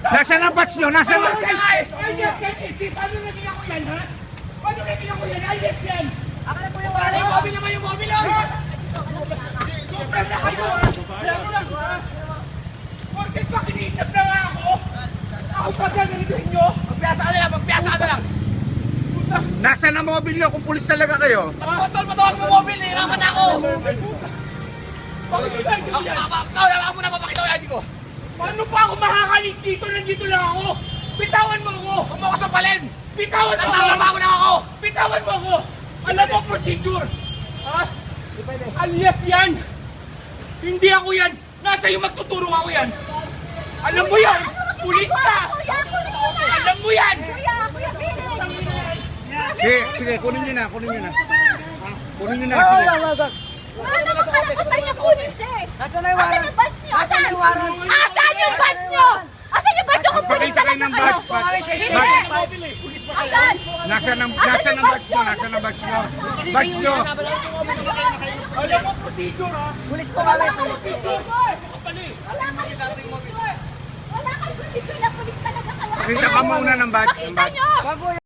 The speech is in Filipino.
Nasaan ang batch nyo? Nasaan ang... Paano naging ako yan, ha? Paano naging ako yan? Ayos yan! Akala po yung wala yung mobile naman yung mobile lang! Super na kayo! Alam mo lang, ha? Bakit pa kinihinap na nga ako? Ako pa gaganituhin nyo? Magpiyasa ka na lang! Magpiyasa ka na lang! Nasaan ang mobile nyo kung pulis talaga kayo? Patol, patawag mo mobile! Nahirapan na ako! Bakit yung ID ko yan? Ako muna papakita ko yung ID ko! Paano pa ako makakalis dito? Nandito lang ako! Bitawan mo ako! Huwag mo ako sampalin! Bitawan mo ako! Nagtatrabaho lang ako! Bitawan mo ako! Alam mo procedure! Ha? Alias yan! Hindi ako yan! Nasa iyo magtuturo ako yan! Alam mo yan! Pulis ka! Alam mo yan! Sige, kunin nyo na, kunin nyo na. Kunin nyo na, sige. Ano ba karapatan niya kunin siya eh? Asan yung badge niyo? Asan yung badge niyo? Asan yung badge niyo kung pulis Magpakita kayo talaga ng kayo? badge. Asan? Nasaan ang badge nyo? Nasaan ang badge nyo? Badge nyo! Alam mo procedure, ha? Pulis po kami. Procedure! Wala kang procedure na pulis talaga kayo. Pakita ka muna ng badge. Pakita nyo!